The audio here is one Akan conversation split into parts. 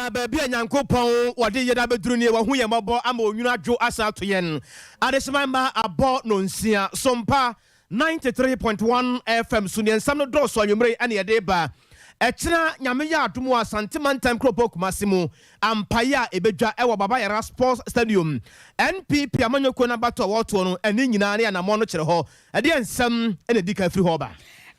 na baby Nyankopon wade yeda beduru ne wa hu ye mabo ama onwunu adwo asa to yen adesemamba abo no nsia Sompa 93.1 FM sunien sam no do so anwumre ane yede ba echira nyame ya adomu asante mantam kropo kumasimu ampaya ebedwa ewo baba yara sports stadium NPP amanyoko na bato woto no eni nyina ne anamo no kire ho ede ensam ene dika firi ho ba.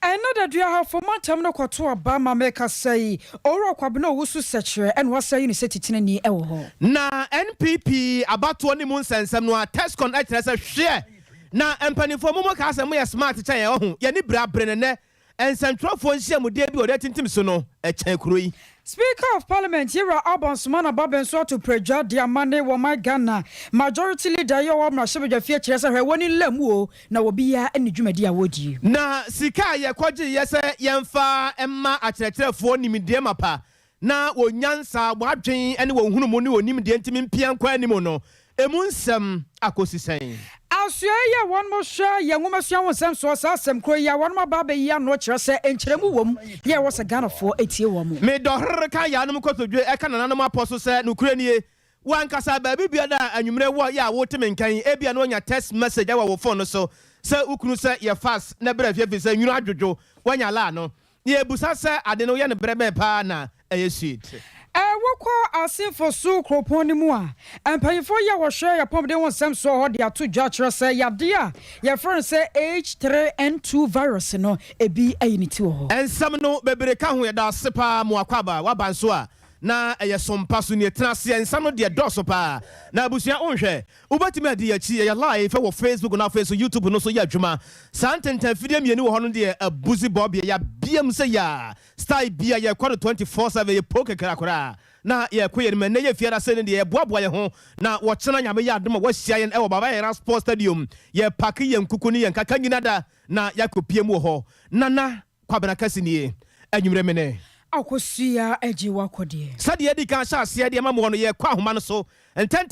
Another dear half for my time no kwato Obama make us say oro kwabno wusu sechere and was say you say titini ewo na NPP abato ni mu nsensem no test con atrese hwe na empanifo mo ka asem ye smart chan ye ho ye ni bra brene ne ensentrofo nhia de bi ode tintim so no echan kuro yi. Speaker of Parliament, Yera Alban Sumana Babenso to preja dia mane wa my Ghana. Majority leader yo wa mrashebeja fie kyerese hwe woni lamu na obi ya eni dwumadi awodi. Na sika ye kwaje yese yemfa emma akyerɛkyerɛfo nimdie mapa na wonyansa bwadwen ene wonhunu mu ne onimdie ntimi mpia kwa anim no emu nsɛm akosisen. Asua ya one more share ya ngoma sua wonsam so asem kro ya one ma ba be ya no kyerese enkyeremu wom ye was a Ghana for etie wom me dohre ka ya no kotodwe e ka nananum aposo se no kure nie wankasa ba bibia da anwumre wo ya wo temenkan e bia no nya text message awa wo phone so se ukunu se ye fast na bra fie se nwunu adwodwo wanya la no ye busa se ade no ye ne brebe pa na eye sweet woko asifo su kropon ni mu a empanyfo ya wo hwe ya pom de won sem so ho de ato dwa kire se ya de a ye friend se H3N2 virus no ebi ayiniti wo ho ensam no bebere ka ho ye da sepa mu akwaba wabanso a na eye Sompa so ne tenase ensam no de doso pa na abusua onhwe ubatimi ade ya chi ye live wo Facebook na Facebook YouTube no so ya adwuma santenta fidie mieni wo ho no de abuzi bob ya biam se ya style bia ye kwado 24/7 ye poke krakora na ye koye ne na ye fiara se ne de ye boaboa ye ho na wo chena nyame ya adoma wo hia ye e wo baba yera sports stadium ye pack ye nkuku ne ye nkaka nyina da na yakopie mu ho nana kwabena kasini anwumre mene akosia eji wakode sade edi kan sha ase de mamu no ye kwa homa no so enten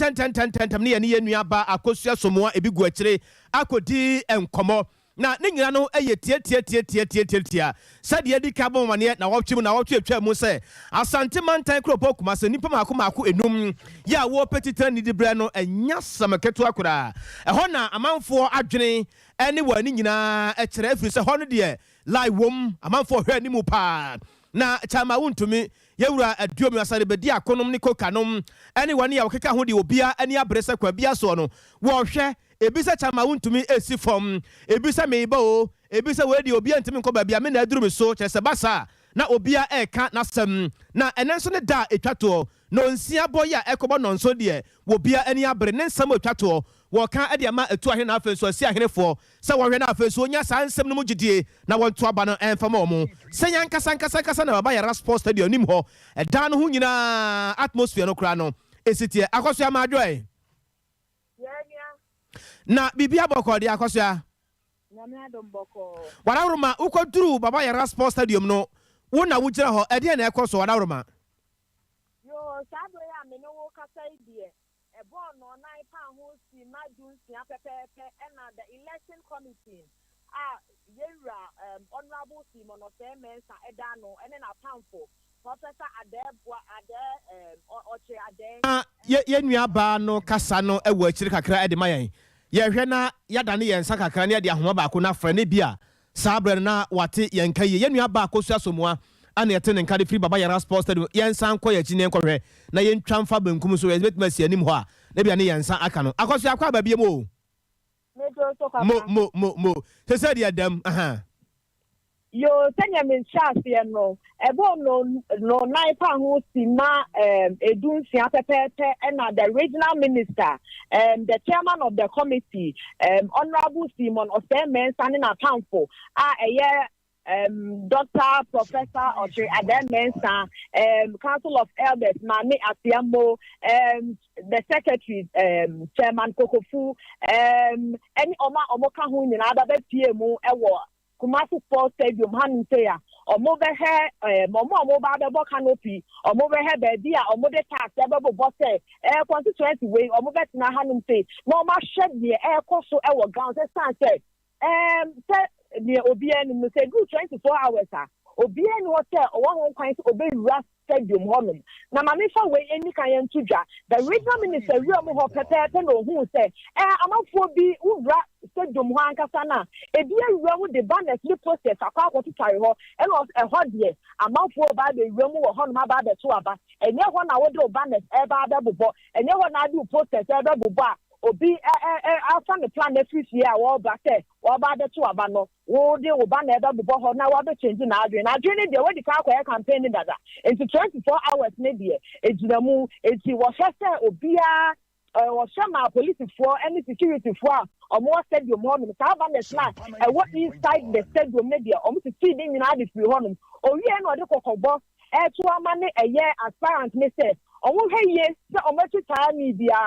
ne ye nua ba akosia somoa ebi gu akire akodi enkomo na ne nyina no eye tie sade edi ka bo mane na wotwem na wotwe atwa mu se asante mantan kropo kuma se nipa mako enum ya wo petitra ni di bre no enya samaketo akura ho na amanfo adwene ene wani nyina e kire afiri se ho no de lai wom amanfo hwe ni mu pa na chama wuntumi yewura aduomi asare bedi akonom ne kokanom ene wani ya wokeka ho de obia ene abrese kwa bia so no wo hwe ebisa chama wuntumi esi fom ebisa meiba o ebisa we de obia ntimi nko ba bia me na aduru me so kyese basa na obia eka na sem na enenso ne da etwato no nsia boya ekobo no nso de obia ene abre ne nsam etwato wo kan ade ama etu ahene na afenso asi ahenefo se wo hwe na afenso onya san nsem no mugidie na wonto aba no enfama omo senya nkasa na baba yara sports stadium nim ho eda no hu nyina atmosphere no kra no esitie akoso amadwoe na bibia boko de akoso nyame adomboko warawroma ukoduru baba yara sports stadium no wona wugira ho ede na ekoso warawroma yo sado ya me no wo kasa idie born on 9 pound who see my June pepe and the election committee yera honorable Simon of Mensa Edano and then a pound for Professor Adebwa Oche Ade ye nua ba no kasa no ewo akiri kakra ede mayen ye hwe na yada ne yensa kakra ne ade ahoma ba ko na fra ne bia sabre na wate yenka ye nua ba akosu asomoa ana yete ne nkade free baba yara sports stadium yensa nko ye chi ne nkohwe na yentwa mfa bankum so betima si anim ho a na bia ne yensa aka no akoso akwa ba bia mo mo se dia dam aha yo senya me chance no ebo no 9 pound who see ma edun sia pepe and the regional minister the chairman of the committee honorable Simon of Mensa in a pound for Dr. Professor Oche Ade-Mensah, Council of Elders, Mami Asiambo, the Secretary, Chairman Kokofu, any Omoka Hun in other PMO, Kumasi Sports Stadium, Hanutea, or mobile hair, Momo Baba Canopy, or mobile hair, Bedia, or mobile tax, Ebo Bosse, constituency way, or mobile Nahanum, no more shed the air cost so our grounds, as said. The OBN say good 24 hours. OBN was there, one kind to obey Rust stadium honum na mame fa we eni kan yen tudwa the regional minister wi am ho pepepe no hu say amafo bi wura stadium ho ankasa na ebi awura mu de banners ni posters akwa akotitare ho e no e ho de amafo ba be wura mu wo honum aba be to aba enye ho na wo de banners e ba be bobo enye ho na de posters e be bobo a obi afa ne plan every year wo ba say wo ba de to aba no wo de wo ba na e be bobo ho na wo be change na adwe de we di ka kwa campaign dada into 24 hours ne de ejinamu enti wo hwese obia or some police for any security for or more stadium honum the plan what inside the stadium media almost feeding in the free honum or we no de kokobo to amane a year as parents me say o wo heye se o metu time media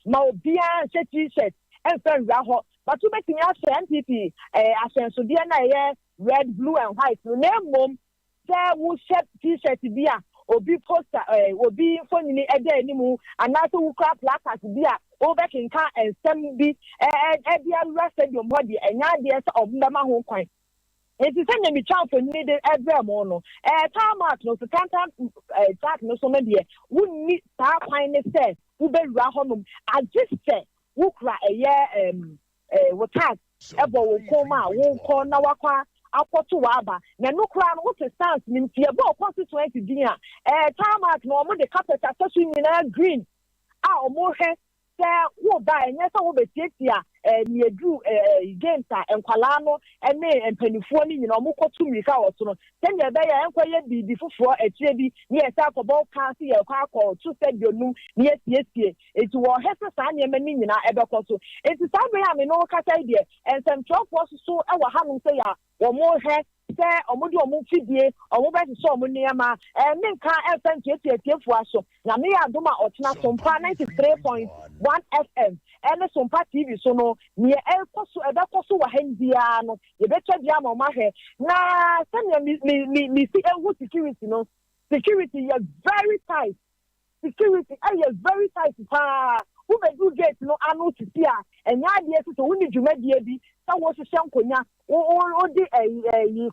ma obia t-shirt and friend ho but to make me ask NPP asenso dia na ye red blue and white no mom say wo shirt t-shirt bia obi poster obi phone ni ede animu anaso wo craft placard bia overkinka ensem bi bia stadium body enya de se obundama ho kwan enti se nyami champo ni de ebremo no tarmac no kanta track no so me de wonni ta kwan ne se wo bewura honum agiste wo kra wo tag ebo wo koma wo ko na wakwa akoto waba na no kra no what stance nim tie bo constituency din a tarmac no mo de carpet asasu nyina green a mo he se wo ba enye se wo betietia ni edu games a enkwala no ene empanifuo ni nyina mo kotu mirika woto no se ne be ya enkoye bibi fufuo atire bi ni ese akobo kan se ye kwa akọ tu stadium ni esiesie eti wo hese sa ne ma ni nyina ebekoso eti sa be ya me no kasa ide ensem trofo so e wa hanum se ya wo mo he se omudi omu fidie omu be so omu niama menka FM tietiefu aso na me ya doma otena Sompa 93.1 FM ene Sompa TV so no ne ekoso ebekoso wa handia no ye betwa dia ma ma he na se mi see ewu security no security is very tight security is very tight pa who be do gate no anu titi a enya de so woni dwumadie bi sa wo hyehyɛ nkonya o di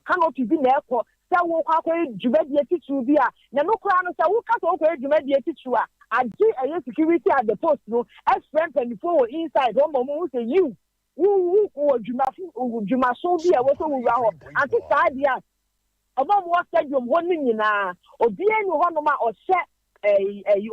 canopy bi na ekɔ sa wo kwa dwumadie titu bi a na no kora no sa wo ka so kwa dwumadie titu a agi security at the post no friend and before inside one moment say you who dwumaso bi a wo so wo wura ho anti saa dia oba mo stadium ho ni nyina obi enu ho no ma ɔhyɛ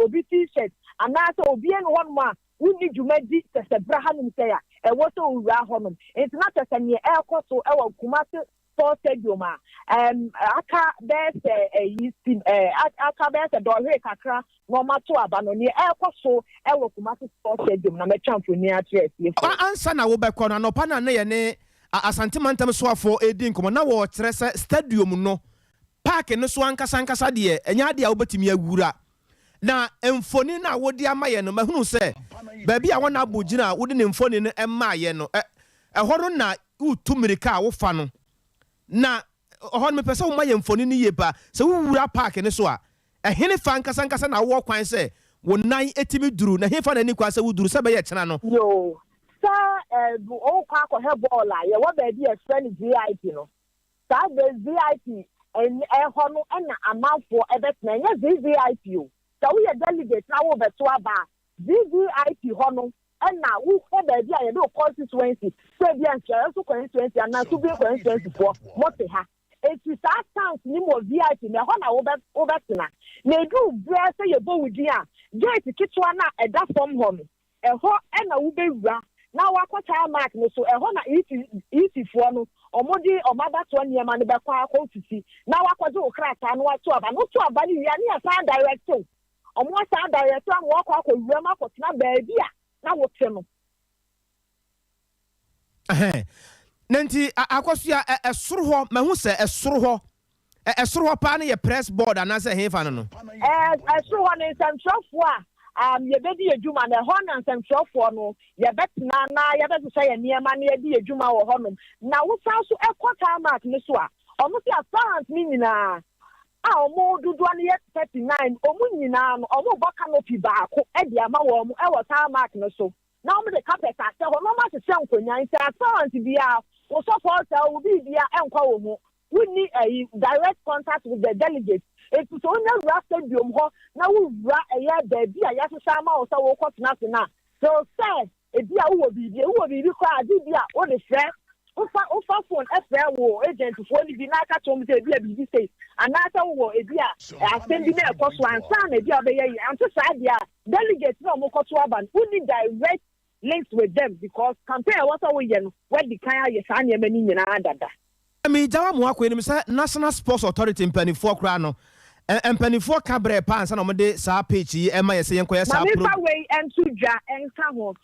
obi t-shirt anaasɛ obi enu ho no ma wuni dwumadi sɛ brahanum sɛ ya ɛwɔ so wura ho no enti na sɛ ne ɛkɔ so ɛwɔ Kumasi Sport Stadium a aka bɛsɛ dɔhwe kakra na ɔmato aba no ne ɛkɔ so ɛwɔ Kumasi Sport Stadium na mɛtwa mfoni akyerɛ sie ansa na wobɛkɔ no anɔpa na ne yɛ ne asantemantam soafo edi nkɔmɔ na wɔkyerɛ sɛ stadium no park no so ankasa deɛ ɛnya adeɛ a wobɛtumi awura na mfoni na wodi amaye no mahunu sɛ baabi a wona abogina wodi ne mfoni no emaye no ɛhɔ no na utu mirika a wofa no na ɛhɔ no mepɛ sɛ wo maye mfoni no yeba sɛ wowura park no so a ɛhene fa ankasa na wo kwan sɛ wo nan etimi duru na hefa na ni kwa sɛ wo duru sɛ bɛyɛ kyena no yo sa o kwa ko he ball a ye wo baabi e friend VIP no sa be VIP ɛhɔ no na amanfo ɛbɛtena nya VIP o so we are delegate now over to aba VVIP hono and now we have the idea you do constituency so be answer so constituency and now to be constituency for what they have it is that chance ni mo VIP na ho na over tena na do bra say you go with dia gate kitwa na e da form ho no e ho e na wo bewura na wakota mark no so e ho na iti fo no omodi omada to niema ne be kwa akofisi na wakoje okrata no wato aba no to aba ni ya ni asa director omo asa director am wo kwa akowura ma kotena baabi a na wote no nanti akosua esoro ho mahu se esoro ho pa na ye press board anase hefa no no esoro ho ne centralfo a ye bedi adwuma na ho na centralfo no ye betena na ye beto say ye niema na ye di adwuma wo ho no na wo san so ekota mark ne so a omo se apparent ni nyina omo dudu an yet 39 omo nyina no omo boka no pi baako e de ama wo omo e wo tarmac no so na omo de carpet ase ho no ma se nkonya nse account bia wo support o bi bia enkwa wo mu we need a direct contact with the delegates It's only a stadium hall. Now we a baby, I have to sama or so nothing. So say, if you will be required, what is that? Ofa phone FL war agent for the Binaka Tom BB state. Another war a dear, sending a cost one son, a dear, and to side delegates no more Kotwaban, only direct links with them because compare what are we when the Kaya Yasanya Menin and that. I mean, Jawa Mwakwe, National Sports Authority in Penny 4 Crano. And Penny 4 Cabre Pants and Omade Sa Pichi, Emma saying, Mamma way and Suja and Samo.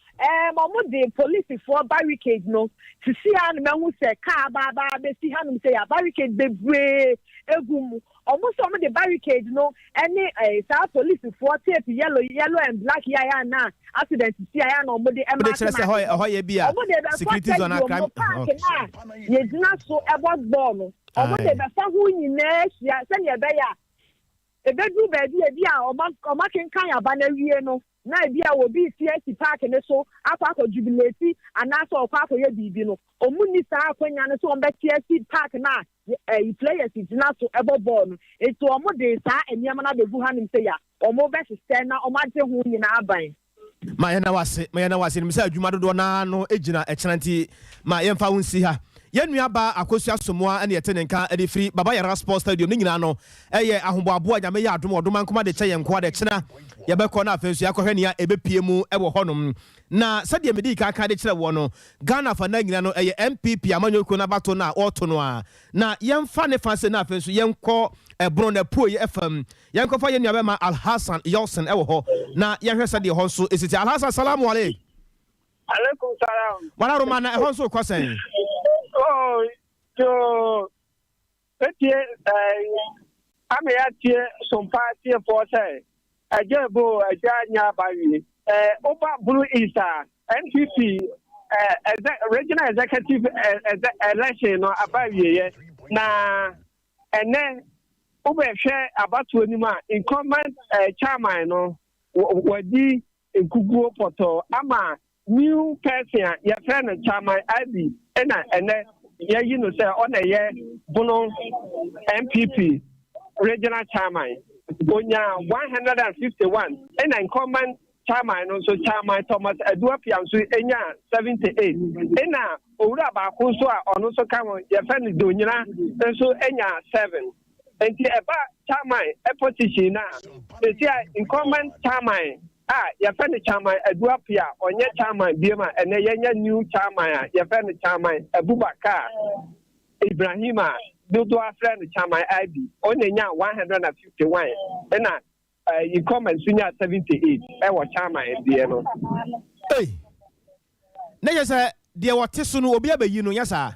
The police for barricade no to see an man who say car baba see him say a barricade be brave almost some of the barricade no any South police for tape yellow and black yaya na accident to see I no the securities on a crime you not so about bomb almost the who in next send your bear a bedroom baby or making kind of banner no. Na bia will be CSC park and so after jubilate and that's all part of your bibino. Omuni sa kwenya so on CSC park na players is not so ever born. It's to omo de sa enyama be gu hanim say ya. Omo be stand na omagye hu nyina aban. Ma yana wase mi say adwuma dodo na no ejina echanti ma yemfa wonsi ha. Yenua ba akosua somoa ene yetenenka ede free baba yara sports stadium ni nyina no eye ahoboabo anyame ya adom odoma nkoma de kye yenko de kyena ye be ko na afensu yakɔhwɛ ne ya ebepie mu ɛwɔ hɔnom na sɛde medi ka de kyerɛ wɔ no Ghana fa na nyina no eye MPP amanyoko na bato na ɔto no a na yemfa ne fa se na afensu yenkɔ ebron na po ye FM yenkɔ fa yenua be ma Al Hassan Yolson ɛwɔ hɔ na yɛhwɛ sɛde hɔ nso esiti Al Hassan salamu alaykum. Alaikum salam. Wana romana ɛhɔ nso kɔsɛn. Oh, so I'm here Sompa for say a jabo a janya baby. Opa Blue Easter NPP regional executive election or about ye na and then over share about 20 incumbent chairman no wadi Google portal ama new person your friend chairman IB and yeah, you know, say on a year, Bono MPP regional chairman, Bonya 151, and incumbent chairman, also chairman Thomas Eduapian, so Enya 78. And now, Ura Bakuso, on also come on your friend Dunya, and so Enya 7. And the about chairman, a position now, they say incumbent chairman. Your friend chairman Eduapia or your chairman Bima and a new chairman, your friend chairman Abubakar Ibrahima, do to our friend chairman IB, only now 151. And you come and senior 78. I was chairman at the end. Hey, Naya said, dear what Tissun will be able you know, yes, sir.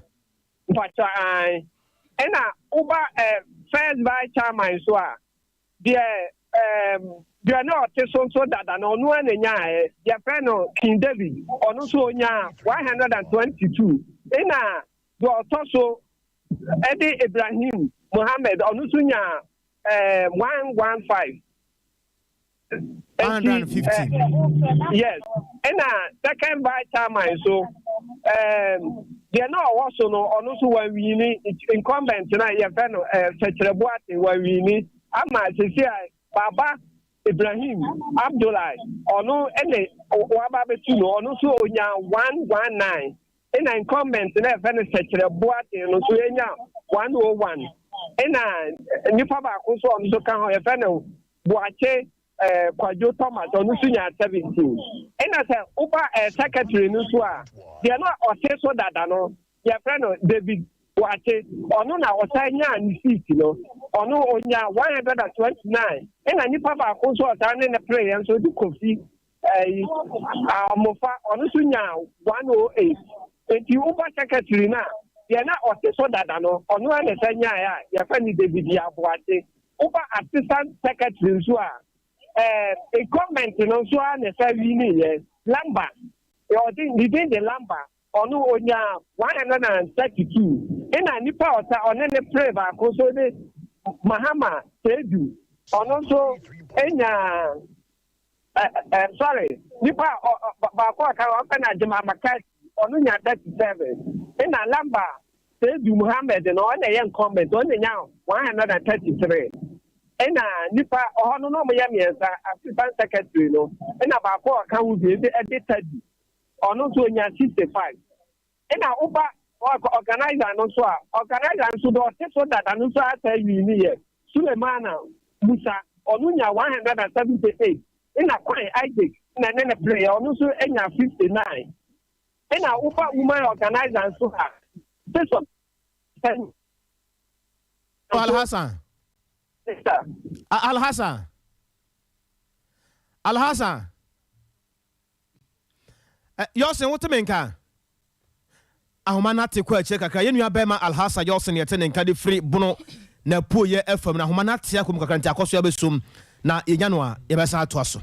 But and Uber first by chairman, so dear they are not so that and on one and your friend King David on also 122. In a also Eddie Ibrahim Mohammed on also 115. 150. Yes. And second by chairman so they are not also no on also when we need incumbent tonight your friend Checherebuati when we need Ama Baba Ibrahim Abdullah ono ene wababetu no ono so onya 119 ena incumbent na fe ne sekere boate no so enya 101 ena nipa ba ko so ono so kan ho fe ne boache kwajo Thomas ono so nya 17 ena se uba secretary no so a they no ote so dada no ya fe no David Wache ono na otanya ni seat no ono onya 129 ena nipa ba ko so otane ne prayer so di kofi amofa ono so nya 108 enti uba secretary na ya na ote so dada no ono na tanya ya fa ni David ya Wache uba assistant secretary so a comment no so a ne fa wi ni ye lamba e odin the lamba ono onya 132 ina nipa ota one ne pray ba ko so de Mahama Tedu ono so enya sorry nipa ba ko aka o na Jema Makati ono nya 37 ina lamba Tedu Muhammad no one yen comment one nya 133 and Nipa or no Miamians assistant secretary no and about 4 account be edited or not to 65 and I over organizer and also organizer and so that and also I tell you here Sulemana Musa or Nunya 178 in a quiet Isaac and then a player or also 59 and I over woman organizer and so this one Al-Hassan. Al-Hassan. Al-Hassan. Yosin, what mean ka? Ahoma na te kwa che kakra. Yenu abema Al-Hassan Yosin yete ne nka de free bono na po ye FM na ahoma na te akom kakra nti akoso ya besum na yenya a ye besa ato aso.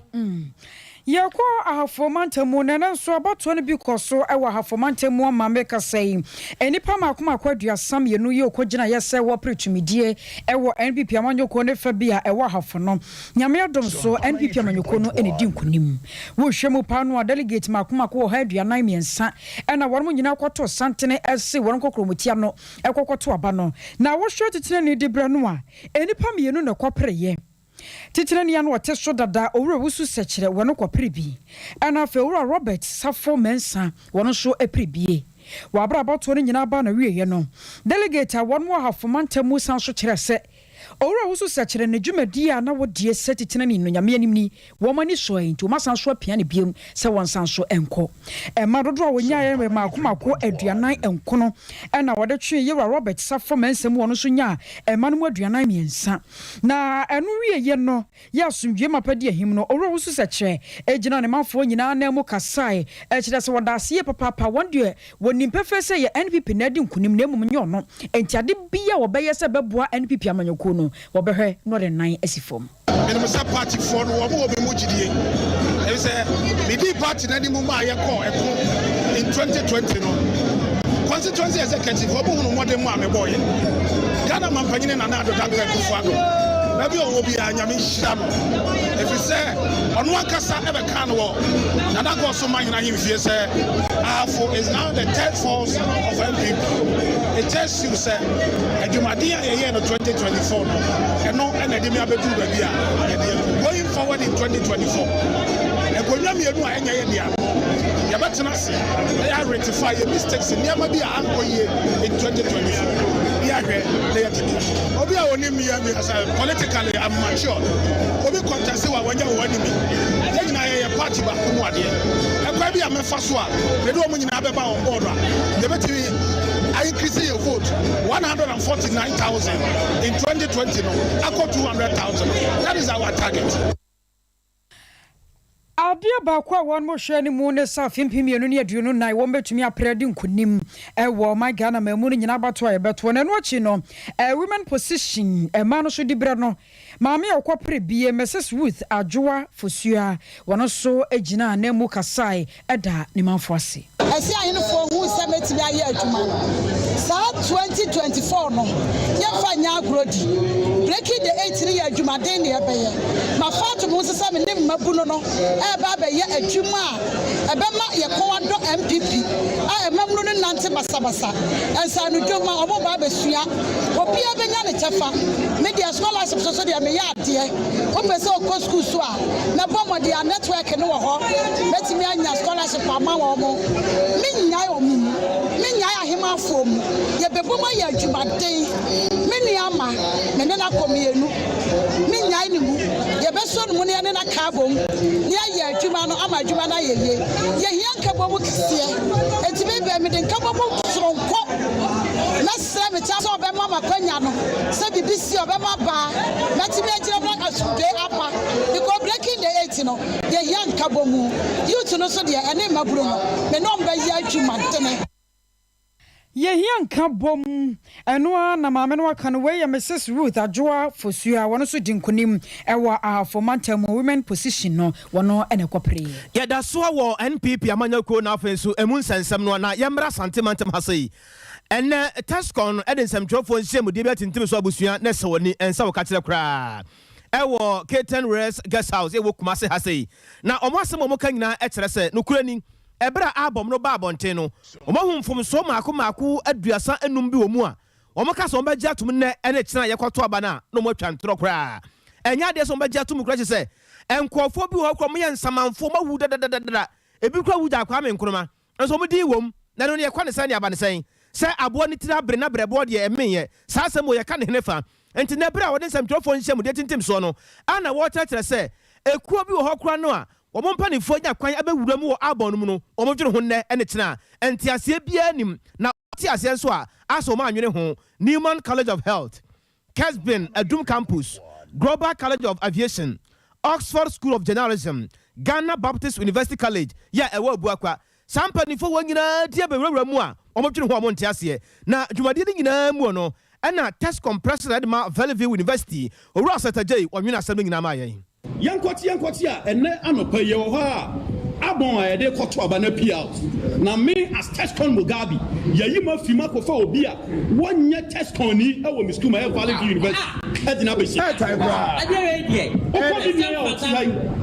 Yako ahafomantemu nana nso abato ne bi koso ewa ahafomantemu amameka sei enipa makoma akwaduasam yenu ye okogina yese wo pretumidie ewo NPP amanyoko ne fa bia ewa ahafono nyame adom so NPP amanyoko no ene di nkunim wo hwemu pano delegate makoma ko ha aduanan miensa ena wormo nyina kwato santene ese woron kokromotia no ekokwoto aba no na wo hwe tetene ne debra no a enipa mienu ne kwapreye Titirani anu wateso dada owura wusu sechere wono kwapre bi ana fe owura Robert Safo Mensa wono so eprebie wa bra bato ne nyina ba na wieye no delegate wonmo hafomantemu san so kire se owura wusu sechere ne dwumadi a na wodie setitirani no nyame animni wo mani so enti o masan so apia ne biem se won san so enko ma dodo a wonya ye ma akomako aduanan enko no na wode twe ye Robert Safo Mensa mu wono so nya ma no mu aduanan miensa na enu wieye no ya asumdwe mapadi ahim no owura wusu sechere ejina ne manfo nyina na mu kasai kire se wodase ye papa wonde wonim pefe se ye NPP na di nkunim na mum nyo no enti ade bia wo beye se beboa NPP amanyoko no wo behwe no de nan asifom ene mesa party for no wo be mu gidie e say me di party na di mu ma ye ko in 2020 no constituency executive wo bu no modern mu ameboye Ghana mampanyine na na adoda kwa kufuado na bi obi anyame hira no if you say onu akasa ebe kan wo na da go so manyina him fie say afo is now the third force of NPP. It tells you say adwumade a ye no 2024 no eno na de me abedu ba bia going forward in 2024 egonwa mienu a enya ye dia ya betena se ya rectify your mistakes in yama bia ankoye in 2024 ya hwe na ya tedi obi a woni mi ya mi as politically I'm mature obi contest wa wanya wani mi yina ye party ba ko mu ade ekwa bia mefa so a me do mo nyina beba on board a de betimi I increase your vote 149,000 in 2020 no akọ 200,000 that is our target. Adia ba kwa won mo hwe ni mu ne sa fimpimienu ne aduonu nan wo betumi apredi nkunim wo my Ghana mamu nyina bato a yebeto na no achi no women position ma no so dibre no maame okopre bie Mrs Ruth Adwoa Fosua wono so agina na mu kasai eda ne manfo ase ese ayene fo hu se metimi aye adwuma sa 2024 no ye fa nya agrodi breaking the 8 ne adwuma den ne ebeye ma fatu mu se se me ne mabu no eba be ye adwuma ebe ma ye ko ado MPP a emamnu ne nante basabasa ensa no dwuma obo ba besua obi abenya ne chefa media scholarship so de me ya ade o pese o ko school so a na bomo de network ne wo ho metimi anya scholarship ama wo mo minya o mu minya ahema fom ye beboma ye adwuma den mini ama me ne na komienu minya ni mu ye beso no mu ne na kabom ne aye adwuma no ama adwuma na ye hia nkabo mu kise enti be me de nkabo mu soronko na sra me cha so be mama kwanya no se bibisi obema ba meti me agire bra asude apa because breaking the 8 no ye hia nkabo mu youth no so de ene maburo no me no mba ye adwuma tene ye hia nkabom eno na maame no aka no we Mrs Ruth Adwoa Fosua wono so dinkunim ewa afomantam women position no wono ene kopre ye da so wo NPP amanyako na afensu emun sensem no na ye mra santimantem hasei ene Tescon edensem trofo nhiem de bi atintim so abusua na se woni ensa wo ka kire kra ewo K10 Res Guest House ewo Kumase hasei na omo asem omo ka nyina e kire se no kurani ebra album no ba bonten no omahumfom so maako aduasa enum bi omu a omaka so ombagia tum ne ene kina yekoto aba na no mo twantro kra enya de so mbagya to mu kra say enkofo bi ho kro mo ye nsamanfo mawu dadadadada ebi kra wuja kwa me nkroma nso mo di wom na no ye kwa ne san ne aba ne san say abo ne tira bre na brebo de emenye sa asem ye ka ne henefa enti na bre a wode nsam trofo nhyem de tintim so no ana wo kyerɛ say ekuo bi ho kra no a omo mpanifo nya kwan abewura mu wo abon mu no omo dwene ho nne ene kyena enti ase bia nim na ti ase nso a aso ma anwene ho Newman College of Health, Kesbin Adum Campus, Global College of Aviation, Oxford School of Journalism, Ghana Baptist University College ya ewo buakwa Sompa ni fo wanyina dia bewura mu a omo dwene ho omo nte ase na dwumade ni nyina mu no na test compressor at ma Valley University owura Saturday onwena asem nyina ma yen yankoti a ene anopa ye wo ha abon a yede koto aba na pia na me as Tescon Mugabe yayi ma fi makofa obi a wonye Tescon ni e wo misku ma e Valley University e dina be shi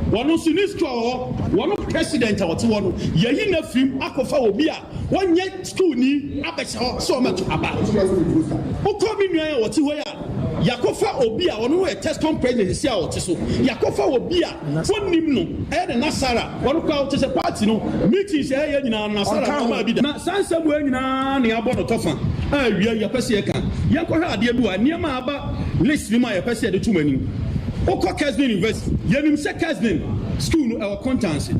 wono sinisco ho wono president a wote wono yayi na fi akofa obi a wonye school ni abese ho so ma to aba ukomi nua ya wote ho ya yakofa obi a wono e Tescon president si a wote so yakofa obi a wonim no e de Nasara wono kwa wote se party no meeting se ye nyina Nasara ma bi da na sansa bu nyina ne abo no tofa a wia ya pese ye kan yakohwa ade bi wa niam aba list ni ma ya pese de tumanim Oko Kesbin University yenim se Kesbin school no our contancy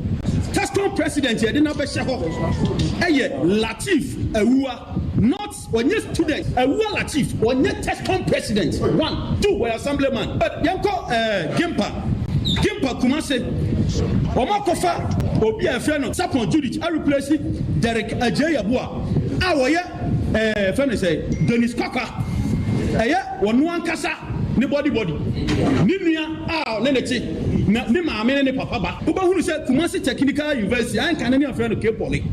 Tescon president ye de na be hye ho eye Latif Awua not onye student Awua Latif onye Tescon president 1 2 we assemblyman yanko Gimpa Kumase Omakofa obi a friend Sapon Judith I replace Derek Ajayabua a woye friend say Dennis Kaka wonu ankasa ne body ni nua a ne nechi na ne maame ne papa ba wo ba hunu se Kumasi Technical University an kan ne afre no K-Poly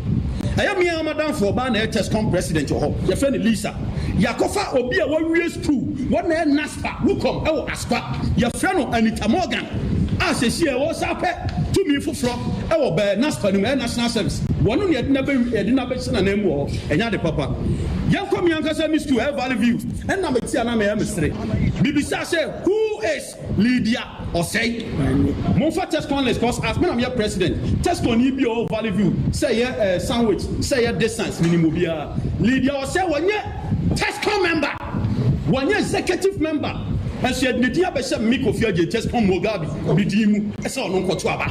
me madam for ba na Tescon president ho ye friend Lisa yakofa obi a wawie school won na NASPA wukom e wo aspa ye friend no Anita Morgan a se sie wo sape tumi foforo e wo ba NASPA no national service wonu ne edina be sina na mu ho enya de papa yankom yankasa mi school Valley View and na meti ana me mesre bibisa say who is Lydia Osei Monfa Tescon list cause as me am your president Tescon ni bi o Valley View say ye sandwich say ye distance minimum bia Lydia Osei wonye Tescon member wonye executive member and she had media be say me Kofi Aje Tescon Mugabe bidimu ese ono nkoto aba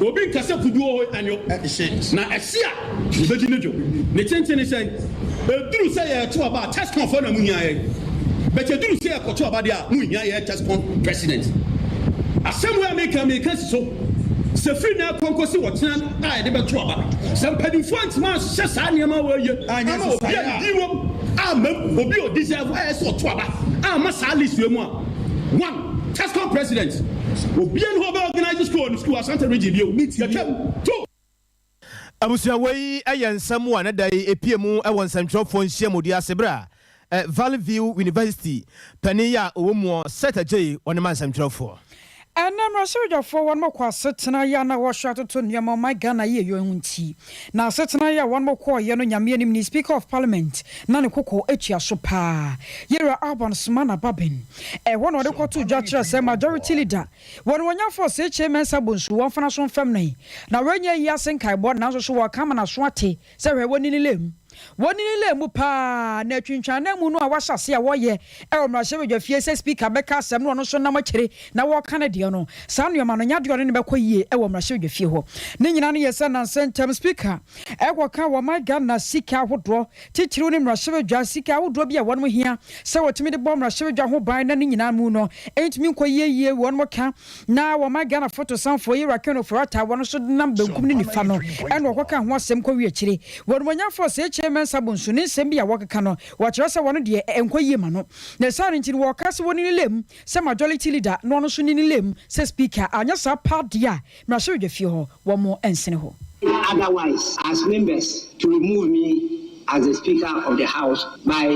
obi nkase kudu o anyo na esia beji nejo ne tenten say eduru say ye to aba Tescon for na munya ye but eduru say ye koto aba dia munya ye Tescon president asem we make so se free na konkosi wotena a de beto aba se mpadinfo antima hye saa niam wa ye ama obi a diwo ama obi o deserve so to aba ama saa list we mu a one Tescon president obi en ho be organize school Asante region bi o meet ya twam two abusia wei ensam wa na dai epiemu e won samtwofo nhyiamu di asebra Valley View University paniya owomu Saturday on man samtwofo And I'm not sure for one more quas, Setana, was shot to Yama, my Ghana, ye, tea. Now, Setana, one more quar, Yano Yamian, Speaker of Parliament, Nana Coco, Echia Sopa, Yera Alban Smana Babin, and one of the quarter judges, a majority leader. One for such a man sabons, one for national family. Now, when ye yasen kai bought now, so I come and a swati, Sarah, one in a limb. One in a mupa, Netrinchana Muno, I was a sea warrior, Elma Sherry, Fiesa speaker, Becca, some one so namacheri, now what Canadiano, San Yamana, you're in the Bakoye, Elma Sherry Fio. Ninani, son and sent term speaker. Elwaka, my gun, seek out would draw, teach you in Russia, just seek out drop ya one way here. So to me the bomb Russia, who buy Nina Muno, 8 year, one more count. Now, my gun, a photo sound for you, I can offer a one should number community funnel, and what can want some Korea chili. When you're for such men sabun suni sembi awaka kano wachirasa wano die enkoye mano na sari nti wakasi woni lem se majority leader no no suni lem se speaker anya sa padia mrasho dwefie ho wo mo ensene ho. Otherwise, as members to remove me as the speaker of the house by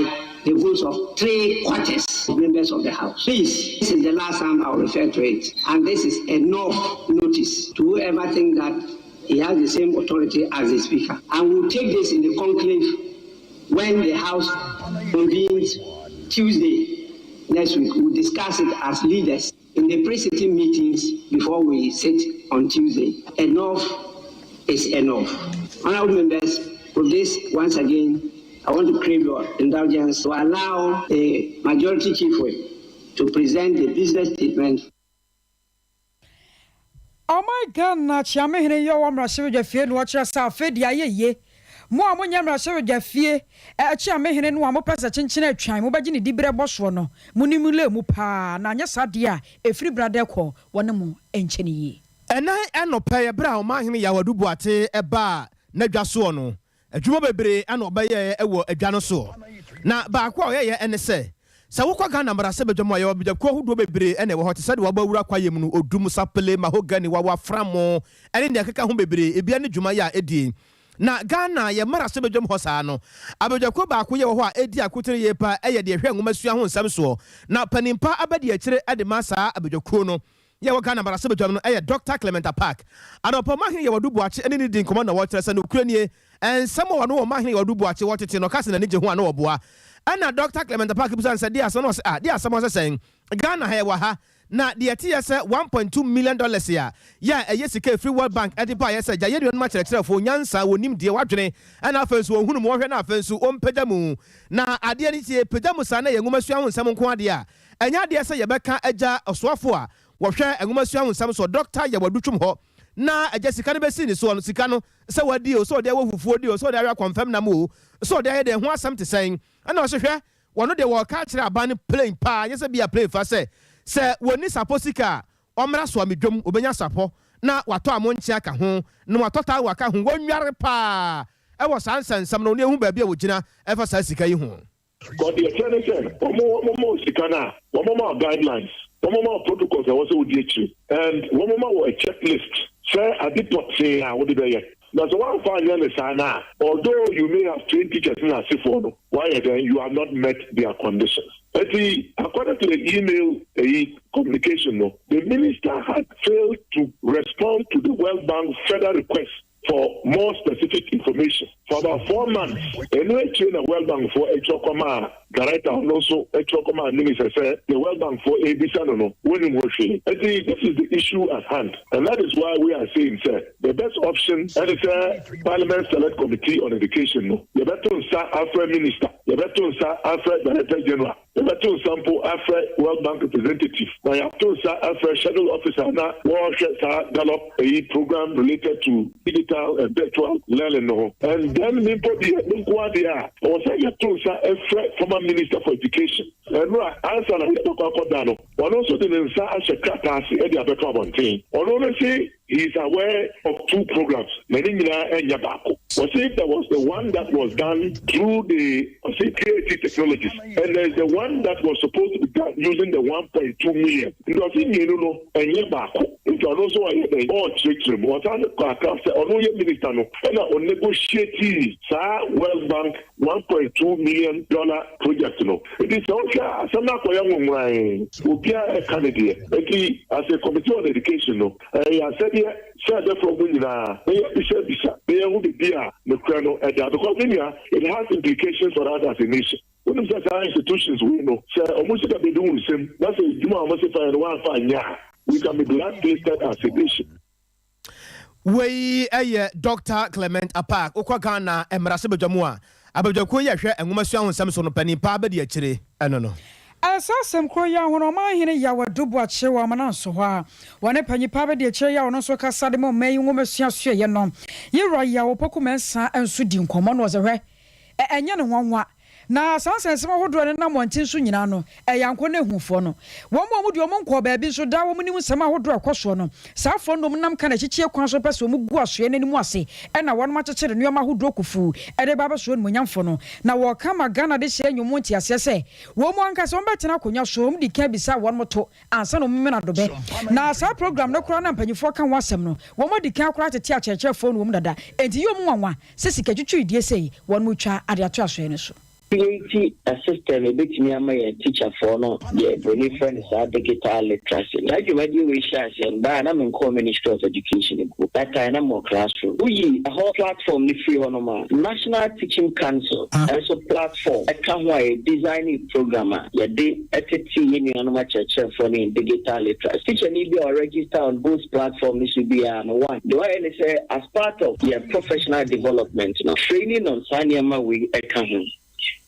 the votes of 3/4 of members of the house. Please, this is the last time I'll refer to it, and this is enough notice to whoever think that he has the same authority as the speaker. And we'll take this in the conclave when the House convenes Tuesday next week. We'll discuss it as leaders in the pre-sitting meetings before we sit on Tuesday. Enough is enough. Honorable members, with this, once again, I want to crave your indulgence to allow the Majority Chief Whip to present the business statement. Oh my God, Nachame, you want to show your fear, watch yourself, fed ye. More when you show your fear, a chairman and one more pass a chinchina chime, Mubajini Dibra Boswono, Munimule Mupa, Nanya Sadia, a free brother call, one more enchini. And I no pay a brown, my him Yawadu Boate, a bar, Negasuono, a Jumabebre, and obey a janoso. Now, Bakwa, and say. Sawukwa Ghana mbara sebe jomo ayo bi kwa hudo bebre ene wo hotese de wabawura kwa yemu no odum sapele mahogany wawa framo ene ne keka ho bebre ebia ne dwuma ya edi na Ghana ye mara sebe jomo hosa no abedwakwa ba ko ye wo ho a edi akotere ye pa eye de hwe ngoma sua ho nsam so na panimpa abedi akire ede masa abedwakwo no ye wo Ghana mbara sebe jomo no eye Dr. Clement Park anopo mahene ye wodubu ache ene ni din komo na wo tere no kuranie ensam wo no wo mahene ye wodubu ache wo tete no kase na ne je ho a na wo boa ana Dr. Clement Park bisan said dia sono dia someone saying Ghana he wa ha na dia tie say $1.2 million ya sika free World Bank edipa ya say jaye no ma kire fo nyansa wonim die wadwene ana afensu ohunu mo hwe na afensu ompajamu na ade ni tie pajamu sa na ye ngoma sua honsam nko ade a enya ade say ye beka agya osoafo a wo hwe ngoma sua honsam so doctor ya wadutwum ho na agya sika no besi ni so no sika no se wadi o so de wofufuo di o so de awa confirm na mo so de ho asem te saying ana o hwe wono de wo ka kire aban plane pa yesa bia plane fa se woni saposika omra so amedwom obenya sapo na wato amonchi aka ho na wato ta waka ho wonware pa e wo sansansam no ne hu ba bia wo gina e fa sa sika yi ho God the attorney omo sika na omo guidelines omo protocols that was with you and omo a checklist say adipot say what did they that's one fine sana although you may have trained teachers in a sifono why then you have not met their conditions. According to the email communication, the minister had failed to respond to the World Bank further request for more specific information. For about 4 months, anyway, train a World Bank for Echokoma, director, and also Echokoma minister said the World Bank for ABC, winning worship. This is the issue at hand, and that is why we are saying, sir, the best option is Parliament Select Committee on Education. The better start after minister, the better start after director general. The better sample after World Bank representative. Now, you have to start after schedule officer. Now, develop a program related to digital and virtual learning. And then, maybe or say you have to start after former minister for education. And right, answer the one also didn't start as a capacity at the other thing. Or only say he is aware of 2 programs, Meningina and Yabako. Was it there was the one that was done through the creative technologies, and there's the one that was supposed to be done using the 1.2 million. Because in and Yabako, it was also a all tricks room. What on the craft or no minister no, and on negotiating World Bank $1.2 million project. No, it is also some not for young will be a candidate. As a committee on education, no, I said here, said from Winina, they will be there, the colonel, because it has implications for us as a nation. When our institutions we know, so almost be doing the same. That's a you must find one fine, yeah. We can be blacklisted as a nation. We Dr. Clement Park, Okwagana, and Marasebe Jamua. Abedjakoya hwe engoma sua honsam so no pani pa ba de akire eno Asasem kroya hono ma hene ya wadubu ache wa mananso ho a wone panyi pa ba de akire ya wono so kasa de mo mai ngoma sua sua ye no ye roya wo poku mensa enso di nkomo no ze hwe enye ne hwanwa na sansensem ahodo ne na montin so nyina no yanko na ehufo no wo mo di omo nko ba bi so da wo nim sem ahodo akoso no saafo no nam kana chichie kwan so pese omu gu asoe nanimu ase na won ma chechire ne ahodo kufu ede baba so no nyamfo no na wo kama Ghana de hye nyumu nti ase se wo mo anka so mbetena konya so mu di ka bisa won moto ansa no mmena dobe na sa program no kora na mpanyifo kan wasem no wo mo di ka kora tete achechefo no wo mu dada enti yo mu wanwa se sika twitwi die sei won mu twa ade ato asoe ne so create a system a bit near teacher for no the friends are digital literacy. Like you might wish and but I'm in Ministry of Education. That kind of more classroom. We a whole platform the free one National Teaching Council as a platform. I can why designing programmer. Yeah, they at a church for the digital literacy. Teacher need be or register on both platforms. This should be one. Do I say as part of your professional development now training on Sanyama we account.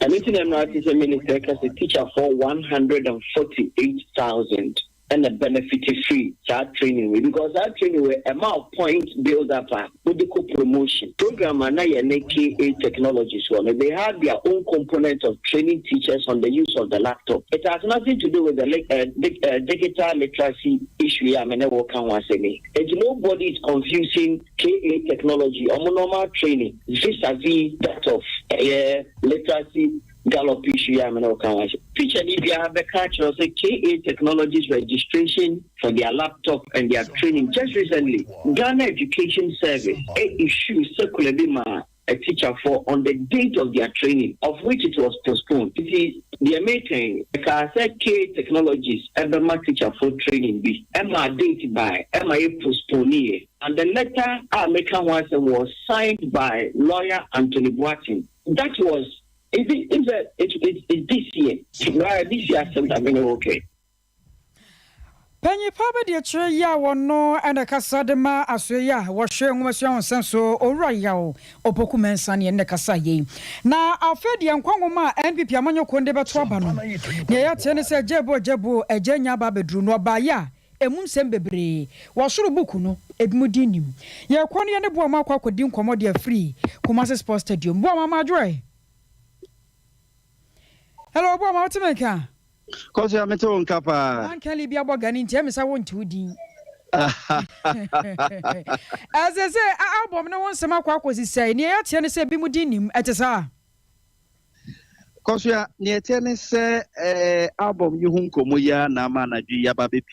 And internet notice a minister as a teacher for 148,000 and a benefit free that training because that training will amount of points build up with the promotion program and KA technologies one. They have their own component of training teachers on the use of the laptop. It has nothing to do with the digital literacy issue. I mean, nobody is confusing KA technology or normal training vis-a-vis that of literacy. Gallop issue, I mean, teacher need to have a culture of KA Technologies registration for their laptop and their training. Just recently, Ghana Education Service issued circular a teacher for on the date of their training, of which it was postponed. It is the amazing because KA Technologies ever teacher for training be Emma date by Emma postponed, and the letter American was signed by lawyer Anthony Boatin. That was. It's this year. This year, something okay. Penny Papa de Treya one no and a Casadema Asuya was sharing with your senso or Rayao or Pokuman Sunny and the Casaye. Now, our Fedi and Kwangoma and Piamano Kondeba Trabano. Near Tennessee Jebo, a Jenya Babedru no Baya. Emun sembebre wa soro buku no edmudinim ye kwani ne bo ma kwa kodin komodia free Kumasi Sports Stadium bo ma joy. Hello, Bob, what's the matter? Cause I'm a tone capa. I can't be about Ganning James. I want to do. As I say, album no one some was he say near Tennessee Bimudinim at a sa. Cause we are near Tennessee album you hum Komuya, Namana, Yababi,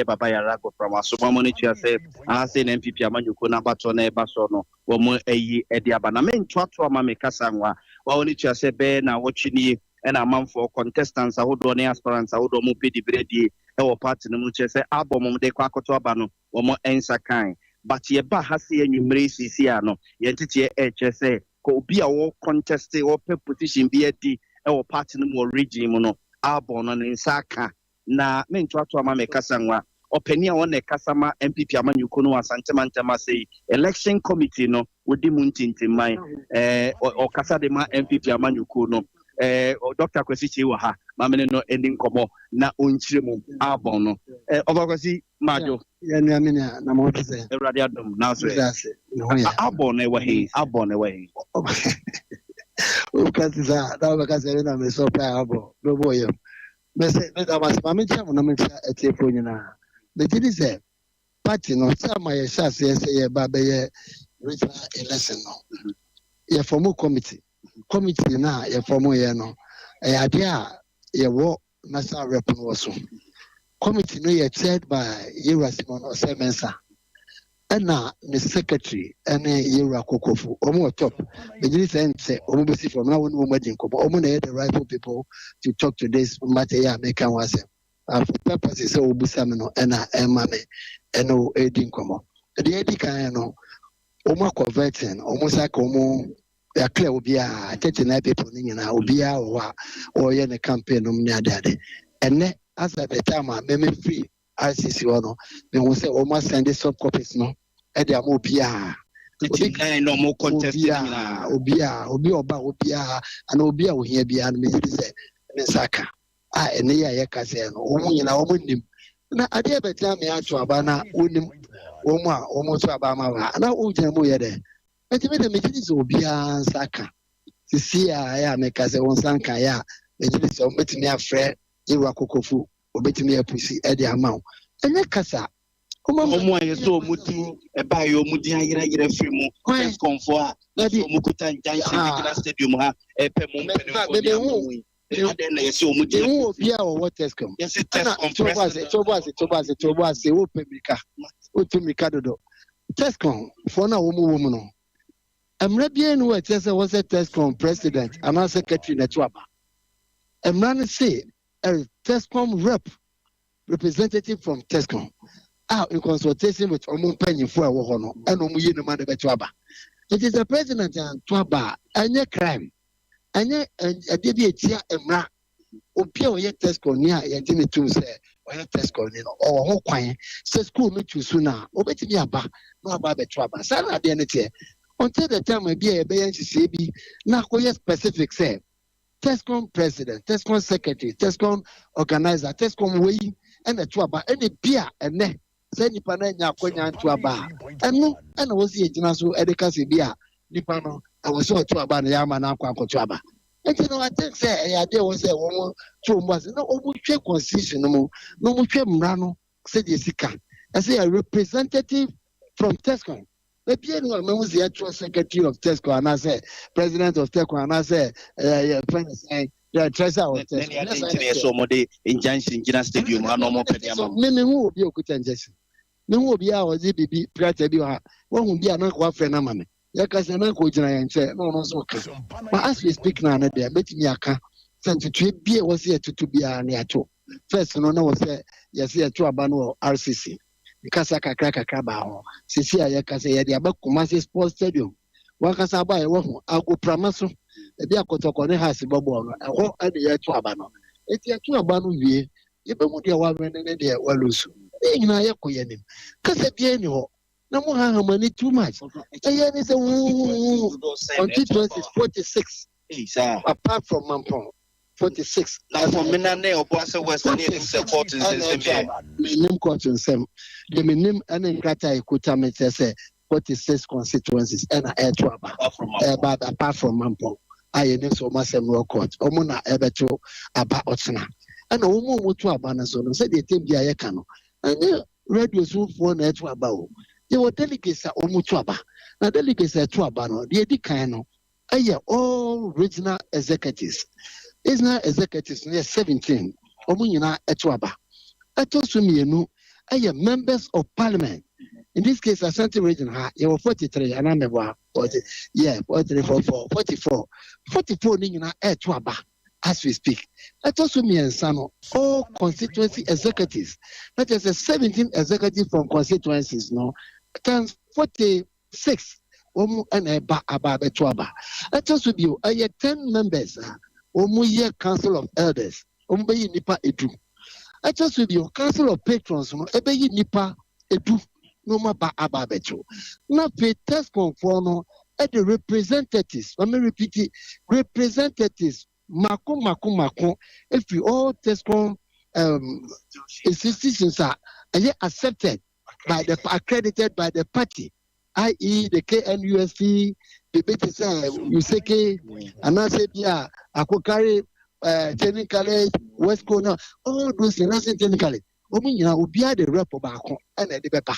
Babaya Rago from us. So, Monitor said, I say MPP Amanukuna Batone Basono, or more a Ediabana, main Twatwa Mamekasangwa, or only to say, Ben, now watching. And a month for contestants, I would do any aspirants, I would do the bready, our party, the much say, album de Quacotobano, or more answer kind. But ye bahasi and you mracy siano, yentity HSA, could be a war contest or position be at the our party no more regime, album on Insaka. Na men to Mame Kasangwa, or Penny on the Kasama, MPP Amanukuno, Santamantama say, election committee no, would the Muntin in mind, or Casadema MPP Amanukuno. Dr. Kwesichi Waha, Mamma no ending como na unchrimu abono. Obagosi Majo, Yamina, Namote, Radiadum, now say, Abone way, Abone way. Ukasiza, Dabakasena, me so payable, no boy. Message, I was Mamma, a telephone. The thing is a party no some my shots, yes, a baby, which a lesson. Yeah, for more committee now, a former no, a idea, a war, national weapon also. Committee no, you're chaired by Simon or Semensa. And now, the secretary, and a Yura Kokofu, or more top. The didn't say, almost from now on, wedding, or the right people to talk to this matter, make a was. For purposes, so Busamino, and I am mammy, and no aiding como. The Edicano, almost converting, almost like ya clear obia 39 people ni na obia or ye na campaign um nya dade enne as at the time me free ICC no me won say o ma send some copies no e dey am obia no more contest obia obia and obia wo hia bia no me say me saka enne ya ye ka say no o nyina o nim na ade be time me ato aba na onim o mo so aba ma na o gina mo ye de Etiquette is Obia Saka. See, I make as a one sanka, ya, the so bet me a friend, Irakofu, or bet me a pussy at the amount. And that casa. Omo ye so mutu e ba yo mudi ayira free mu comfort na di mukuta njan stadium ha e pe mu then you see mudi who bia or what test come yes test compress Tobas open mika do test come for na woman no Bien who was a TESCOM president and our secretary Netwaba. Emran say a TESCOM representative from TESCOM are in consultation with Omon Penny for a Wohono and Omuyin Betwaba. It is the president and Twaba, and a crime. And yet, a deviatia Emra, Opio yet TESCOM near Yatini to say, or yet TESCOM or Hawkeye, says school me too sooner, obey me about no about Betwaba. Sana identity. Until the time I be a BNCCB, now specific say TESCOM president, TESCOM secretary, TESCOM organizer, TESCOM way, and the Twaba, any beer and ne, send Nipana Konya to a bar. And no, and I was the Jinasu Edicasi beer, Nipano, I was so to a bar, Yamana Twaba. And you know, I think say, I was a woman, two months, no, Obuche constitution, no Muche Mrano, said Jessica. I say a representative from TESCOM. The PNU was the actual secretary of TESCO, and I say, president of TESCO, and I say, treasurer of TESCO. So, Mode, injunction, Gina Stadium, no more Pediamo. Many who will be a good injection. No will be our ZBB, Pratabia, one will be an uncle friend, Mamma. Yakas and Uncle Giant said, no, so. But as we speak now, there, bet me a car, sent to trip beer was here to be a near two. First, no, was there, yes, here to Abano RCC. Kasa kakra ba sisi ayekasa ye dia ba Kumasi Sports Stadium wakasa ba ye wo ago pramaso e bia kotoko ne hasi bobo no e ho ade ye to aba no eti ye to aba no wie ye be mu dia wa wene ne dia walusu e nyina ye koyenim kasa bia ni ho na mo ha mani too much e ye ni se on T20 is 46 apart from Mampong 46. Like for Minane or Bossa West, and support in name court in some. The name and in Grata Kutamit say 46 constituencies and a air trouble. But apart from Mampo, I next so much and court. Omona Ebeto about Otsana. And a woman to Abanazo said they take the Ayakano. And radio soon for Netwa about. They were delegates at Omutuaba. Now delegates at Tuabano, the Edicano. All regional executives. Is now executives near 17. Omunina etwaba. Atosumienu members of parliament. In this case, Asante region you were 43 and I'm 40. Yeah, 43, 44. 44 nina etwaba as we speak. Atosumi and Sano, all constituency executives. That is a 17 executives from constituencies, no. Times 46. Omu and eba etwaba. Atosumi 10 members. Omuye Council of Elders, Ombeyi Nipa Edu. I just with your Council of Patrons, Ebeyi Nipa Edu, no maba ababecho. Now pay test conform at the representatives. Let me repeat it, representatives, Mako, if we all test institutions are accepted by the accredited by the party, i.e. the KNUST, the BTC, USK, and I said, yeah, I could carry technically West Corner, all those things technically. Omina will be the rep of Bako and the Bepa.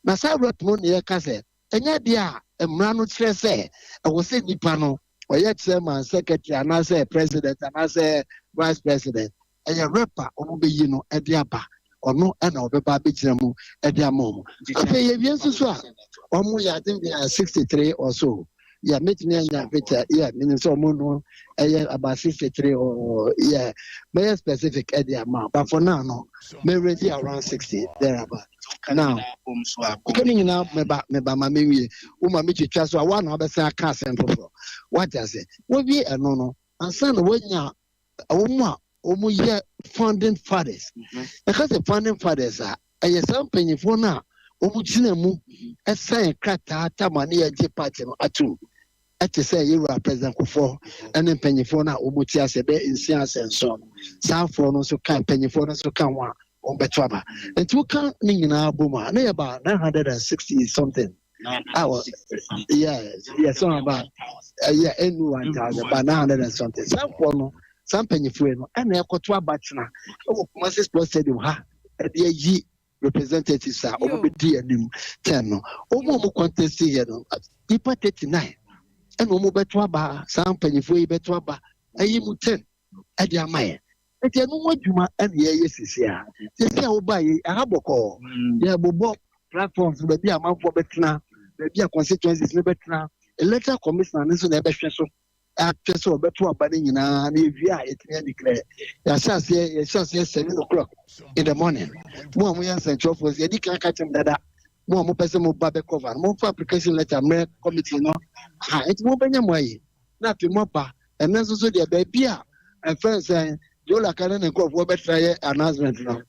Nasa wrote money, Case, and yet, dear, a man say, I was saying Nipano, or yet, Chairman, Secretary, and I say President, and I say Vice President, and a rapper, Omobino, at the Apa. Or no, and I'll be Babichamu at their mom. Okay, I think they are 63 or so. Yeah, meet me and yeah, Minister Mono, about 63 or yeah, very specific at the amount. But for now, no, maybe around 60 thereabout. Now, coming now, me ba mami, uma me chicha so one other say can't send for. What I say? We be a no, and son when ya omu funding fathers. Because the funding fathers are some penny for now. Omu chinemu sign krata tamani party no atu. At say you are President Kufo and then penny for now omu tia sebe in science and so. Some for no so can penny for no so can one on betwaba. And two can nina buma near about 960 something. So about anyone about 900 and something. Some for no. Some penny for no, and I got to a bachelor. Oh, Kumasi Sports Stadium, at the AG representatives are over the DNM 10. Omo contest here, Deeper 39, and Omo Betwaba, some penny for a Betwaba, a Yimu 10 at the Amaya. At the Amu Juma and the AS here. They say, oh, buy a haboko. They have both platforms, maybe a month for Betna, maybe a constituency is Betna. electoral commissioner nso na ebehwe so atwe so obeto abane nyina na evia etia declare ya chance 7 o'clock in the morning mo amu yan central force ya dika ka chem dada mo amu pese mo ba be cover mo for application letter me committee no it mo benya mo yi na pe mo pa enenso so de ba bia and friends Yola kana na ko wo betra announcement no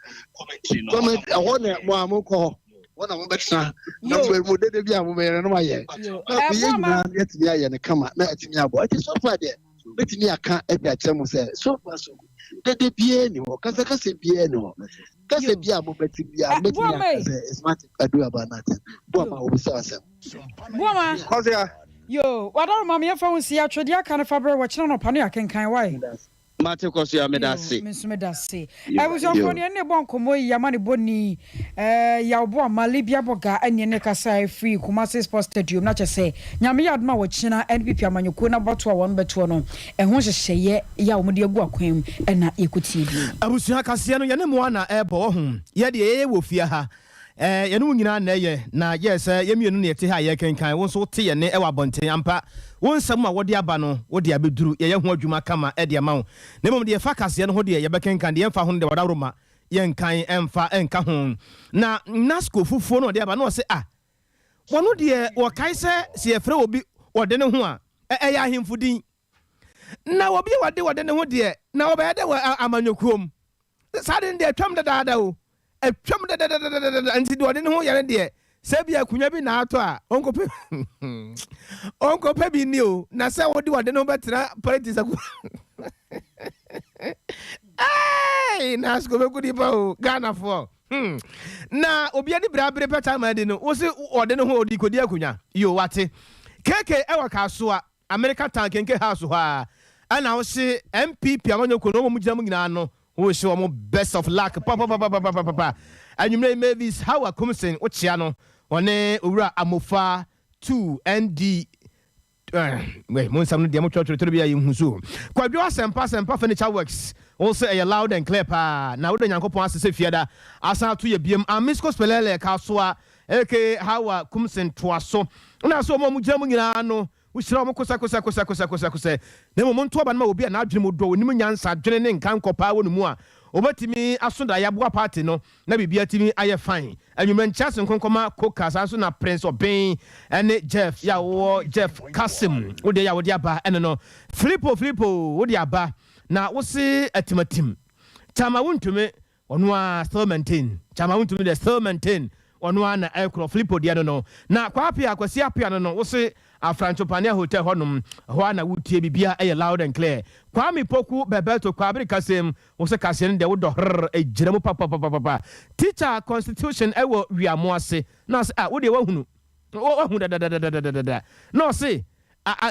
comment awon mo amu ko wona mo betra na mo de bia mo me no maye na yetimi aye ne kama na etimi abo ati so far there betimi aka ebi achemu say so far so de bia ni ho kasa bia ni ho kasa bia mo beti bia betimi aka say smart adu about nothing bo ma obi say asem bo ma kosia yo wadaro ma me fa wonsi atwede aka ne fabre wo kire no pano akenkan why Mate kosia medase. Medase. I was on phone ne bon komo yamane boni ya obo amalibia boga anye ne kasa free Kumasi Sports Stadium na che say nyame yadma wo china NPP amanyoko na boto a won beto no ehun hyehye ya omode agu akwam na yekuti bi. Abusu akase no yene mo ana ebo ho ye de ye wo fia ha yene wo nyina na ye na yes ye mienu ne yete ha ye kenkan wo so te ye ne e wa bonten ampa won sam a wode aba no wode abeduru ye ho adwuma kama e de ma wo ne mom de fa kase no ho de ye bekenkan de emfa ho de wadaroma ye nkan emfa enka ho na nasco fufuo no de aba no se wono de wo kai se ye frɛ obi wode ne ho a ya ahemfudin na obi wode ne ho de na obeyade amanyokuom sade de atwam dada o atwam dada anti de wode ne ho yare de sebi akunya bi na ato a onkope bi ni o na se wode no betra politics aku ai na sko be kudi ba o Ghana for na obi ani brabre peta ma de no wo se wode no ho odi kodi akunya yo wate keke e waka so a America Town kenke house ho a ana wo se MPP amanyoko no mo gyina mo nyina no wo se wo best of luck pa anyumre Mavis how akomsen wo chia no one owura amofa 2 ND wait mon sam no de mo twotwo bia yinhusu kwadwo asempa furniture works also a loud and clear pa na wo de nyankopon asese fiada asa to ye biem amisco spelele ka so a eke hawa kumsen toaso na so mo mugyamu nyina no wo shira mo kosa na mo nto aba na obi na adwene mo do onim nyansa adwene ne nkan kopa wo mu a obatimi asoda yaboa party no na bibia timi aye fine anwuman chance nkonkoma koka sanso na prince obin ene Jeff ya wo Jeff Kasim wo de ya wo de aba ene no Filippo wo de aba na wo se atimatim chama wontume ono a still maintain chama wontume de still maintain ono a na ekro Filippo de no na kwapia akwasi apia no wo se Afrancho Pania Hotel honum ho na wutie bibia e loud and clear Kwame Poku Bebeto Kwabri Kasem wo se kasem de wo do ejiremu papa teacher constitution e wo wiamo ase na wo de wahunu da no se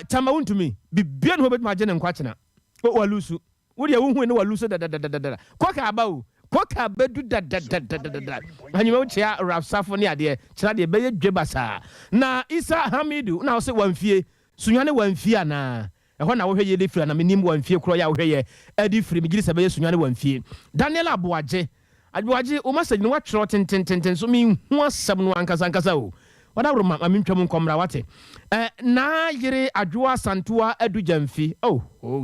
chama wuntumi bibia no betima je ne nkwachena wo lusu wo de wo hu ne wo lusu da kwaka abawo koka bedu da hanyuma uchia rafsafo ne ade kira de beye dwebasa na Isa Hamidu na wo se wamfie sunwane wamfie ana eho na wo hweye de fira na menim wamfie kro ya wo hweye adi firi migiri se beye sunwane wamfie Daniel Abuaje o message no wa twro tenten so mi hu asem no ankasa o wada ro ma mentwam nkomra wate na yire adwoa santoa adujamfi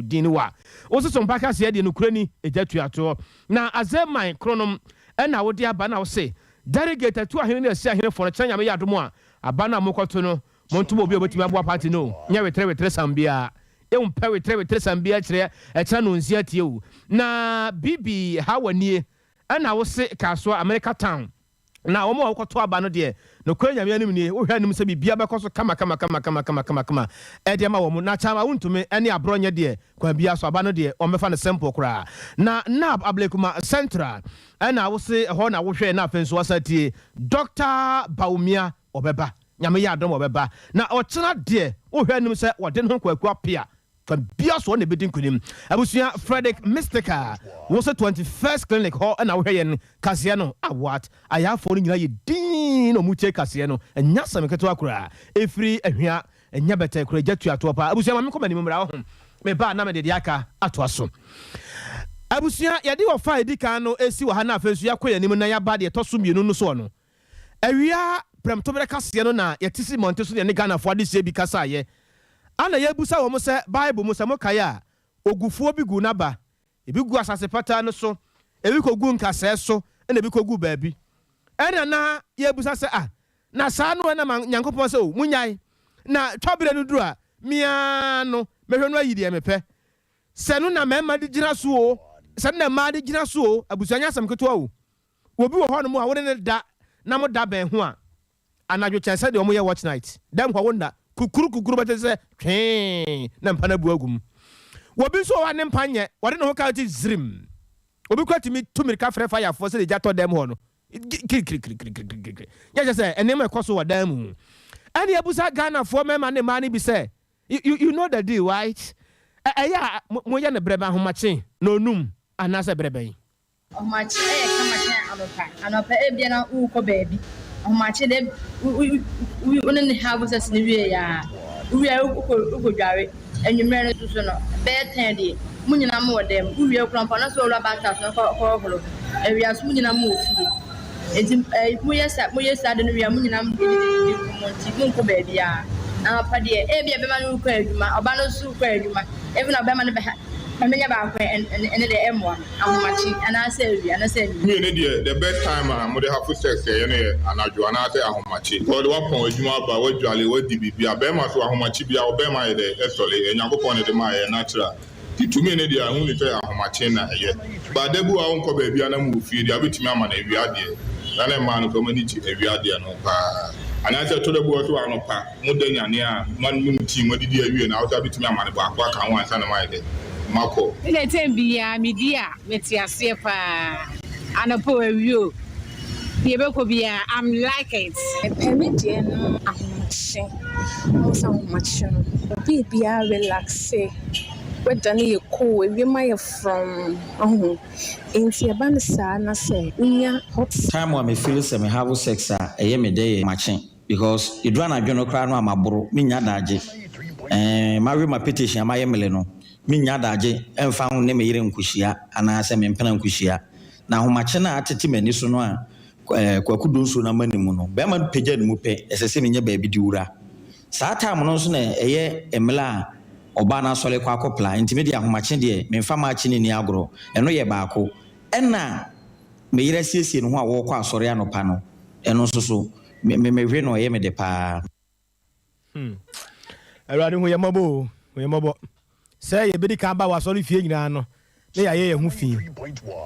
dini wa wo so Sompa ka se de no kurani ejatuato na azeman kronom na wo de aba na wo se delegate to ahene na si ahene for chanya me yadomo a aba na mokoto no montubo obi obetimi aboa party no nya wetre sambia mpa wetre sambia kire echa no nsia tie o na bibi hawanie na wo se kaso America Town na wo mo akoto aba no de no kwanya me anim ni wo hwa anim se bibia bekoso kama e de ma wo mo na chama wontume ene abronye de kwa bia so aba no de o mefa no sample kra na nab ablekuma central na wo se ho na wo hwe na afenso wasatie Dr. Baumia obeba nyame ya adom obeba na o chena de wo hwa anim se wo de no kwaku apia bia so na bedin kunim abusia Frederick Mystica wo se 21st clinic ho na wo hwe kase no what aya fo no nyina ye din no mu che kase no enya sameketo akura efiri ahwia enya beta akura jatu ato pa abusia ma me komani mmra ho me ba na me de aka ato aso abusia ye de wo fa edika no esi wo ha na afensu yakoya nim na ya ba de to so mienu no so no awia premto bere kase no na ye tisi monte so de ne Ghana fo ade se bi kasa ye ana yebusa wo mo se Bible mo se mo kaya ogufuo bi gu naba ebi gu asase pata no so ebi ko gu nkase so na ebi ko gu baabi ena na yebusa se na saa no na Nyankopɔn se o munyai na twabere no duru a mia no mehwe no ayidi emepe se no na mema de gina so o se na ma de gina so o abusuanya asem keto o obi wo ho no mu a wo ne da na mo da ben ho a anadwo chense de omo ye watch night dem kwa wonda kukuru betese twen na mpa na bu agum wobi so wa ne mpa nye wode ne ho ka ti zrim obi kwati mi to mirika frɛ fire for se de jato dem ho no kiri ya say enema ekoso wa dem mu ani abusa Ghana for mema ne ma ne bi say you know the deal right ya mo ya ne breba ho mache na onum anasa breba Omachi kama anopa ebia na uko baby omachi de we only have us ni we ya we uko dware enwumere no so no be 10 de munyina mo dem we krampa na so lo banka so ko holo ewia so munyina mo ofie enti mo yesa de no we munyina mo de monti munko baby ya na pa de ebia be ma no uko adwuma oba no so uko adwuma even oba ma no be Amenya ba ko and the M1 ahomachi and I say me the best time mo dey have sex e ne anajo ana say ahomachi god wa pon adwuma ba wa dwale wa di bibia be ma so ahomachi bia obe ma ye de esole Nyankopon ne de ma ye natural titumi ne dia hu ni say ahomachi na ye ba debu a wonko ba bia na mu fie dia betimi ama na ewiade na ne ma no ko mani chi ewiade no pa ana say to debu so anopa mo danyane a man mu ti mo didi awie na o sa betimi ama ne ba akwa kan wan sa na ma ye de Mako. Ile tembia media metiase pa anapo awio. Yebeko bia I'm like it. Media no ahomche. No so much no. Bia relax. We done ye cool we my from inti abansa na say unya hot time when me feel say me have sex me dey matching because you do na adwono kra no amaboro me nya daje marry my petition my emele no minya daje emfa ho ne meyire nkuhia ana se me mpena nkuhia na homache na atete mani so no a kwakudu nso na manimu no be ma pagya ne mu pe esese menye ba bi di wura saa time no so na eye emela oba na sole kwa akopla ntime dia homache de memfa ma achi ni agoro eno ye baako ena meyire siesie no ho a wo kwa asore anopa no eno so so mehwe no ye me de pa Erade hu ye mabo say ye bidi ka ba wa sori fie nyina no le ya ye hu fie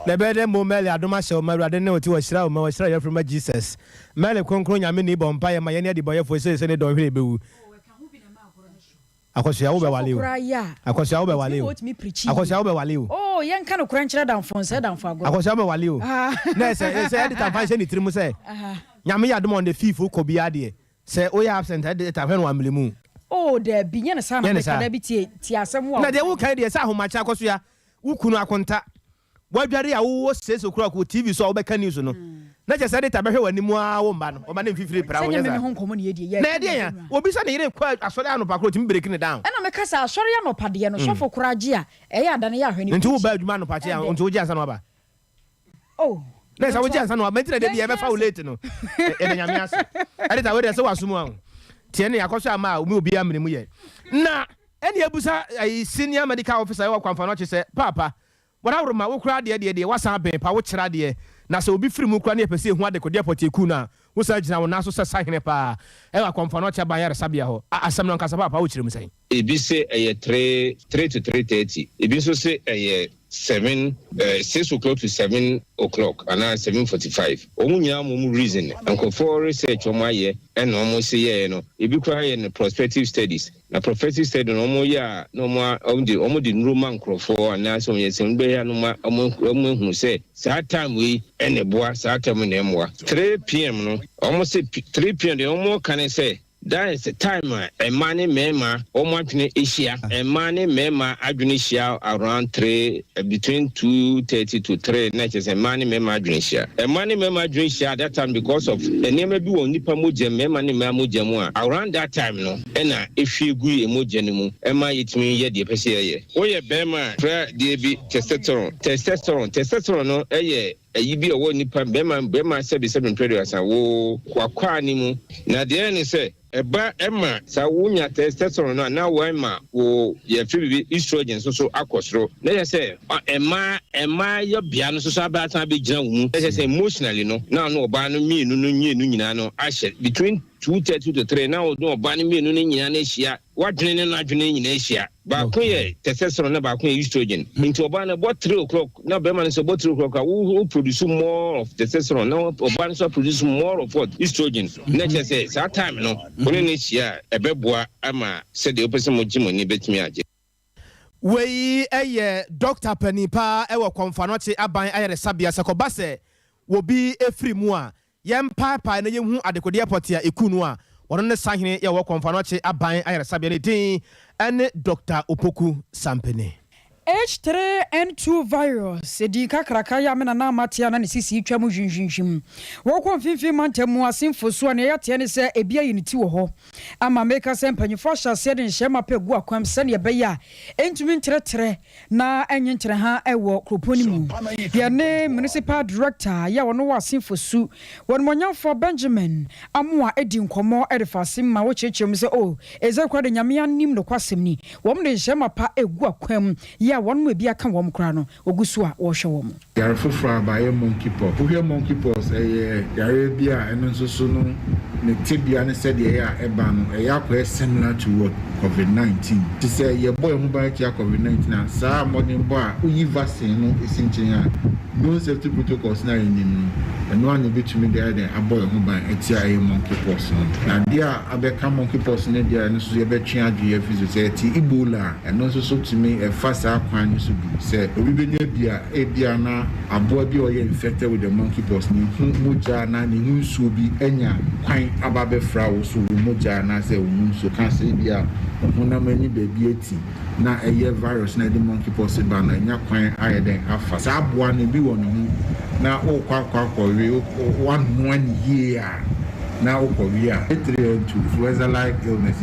le be de mo mele adoma hye o mawrade ne oti wo hira o ma wo hira ye from Jesus mele konkro nyame ni bo mpa ye ma ye ne de boye fo se ne do hwere bewu akosia wo be wale o akosia wo be wale o akosia wo be wale o oh yen kan okran kire danfon se danfo agoro akosia wo be wale o na se editor fan se ni trimu se nyame ya adoma on the fifth ko bia de se o ya absent editor fan wa mlemu oh de binya na sana be kada bi ti asem wa na de wo kan de sa ahomacha akoso ya wukunu akonta wadware ya wo sese okura ko TV so wo be kan news no na je say ta be hwe wanimu a wo mba no o ma ne mfifiri pra wo yesa na de ya obi sa ne yire kwa asore anopa kro timi break ne down ana me kasa asore anopa de no sofo kuraje a e ya dane ya hwe ni nti wo ba adwuma anopa che a nti wo ji ansa no ba oh na sa wo ji ansa no ba ntira de bi e be fa wo late no e de nyame ase edita we de se wasumu a tie ne yakoso ama o mi obi amene mu ye na ene abusa senior medical officer wa kwamfa no che se papa wara wuruma wo kura de wasa ben pa wo kira de na se obi firi mu kura ne pese hu ade ko de poteku na wo sa gina wo na so se sahene pa e wa kwamfa no che ban yare sabia ho asam no nkasa papa wo kire mu sai ebi se 3 to 3:30 ebi so se 6 o'clock to 7 o'clock and 7:45 omunya mo reason and for research o maye and no say ye no ebi kwa ye no prospective studies na prospective study no mo ya no mo the Roman crofo and so ye se be ya no ma hu say that time we ene boa that time na emwa 3 p.m. no almost 3 p.m. the almost can say that is the time a money mema almost Asia a money mema adunisia around 3 between 2:30 to 3 nights a money mema adunisia a money mema adunisia that time because of the name be on nipa moje mema ni mema moje around that time no na if you gu emoje ni mu ema yitimi ye de pese ye wo ye bema pra de bi testosterone no ayi bi owo nipa bema se be 7 period wo kwakwa ni mu na de ne se eba ema sa wonya testosterone no na wo ema wo ye fi bi estrogen so akosoro na ye se ema yo bia no so abata be gina wo mu na ye se emotionally no na oba no mienu no nyina no ahye between 2:30 to 3 now no oba no mienu no nyina na hia wadwene ne no adwene nyina hia ba ko ye testosterone na ba ko ye estrogen nti oba no about 3 o'clock na be man so about 3 o'clock who produce more of testosterone now oba no so produce more of what estrogen na je say that time no when ne hia ebeboa ama se de opese mo gimoni betimi age we Dr. Penipa ewo konfanoche aban ayere sabia sekoba se wobi efri mu a yem papa na yehu adekode airport ya ekunu a wono ne sahene ye wo konfanoche aban ayere sabia ne din ene Dr. Opoku Sampene H3N2 virus edi kakraka ya mena na matia na ne sisi twam hwinhwinhwim wo konfinfin mantemu asimfo so na yate ne se ebia yiniti wo ho ama meka se mpanyifo hyase de nhye mapegu akwam se ne beya entumi ntretre na enyentre ha ewo kroponi mu ya ne municipal director ya wono wasimfo su won monyamfo Benjamin amoa edi nkomo edifasim ma wo chechem se o ezekwa de nyame anim no kwasem ni wom de nhye mapa egu akwam ya one may be a come crano or gusua or show them. They are for by a monkey pop. Who hear monkey pops a Arabia and also soon the Tibian said the air a ban a yakwe similar to what COVID-19. To say your boy who buy COVID-19 and some modern bar who vaccine is in China. No safety protocols now in him. And one bit to me there, a boy who buy a TIA monkey pox. And there I become monkey pox in there and so you bet change your society Ebola and also so to me a fast kwan so bi say obi benya bia na aboa bi oye infected with the monkeypox ni moja na ni nsuo bi enya kwan ababe fra wo so moja na say wo nsuo kan say bia honam ani ba bi eti na eye virus na the monkeypox ba na enya kwan aye den afa sa aboa na bi wo no na o kwa we 1 year now Korea, influenza-like illness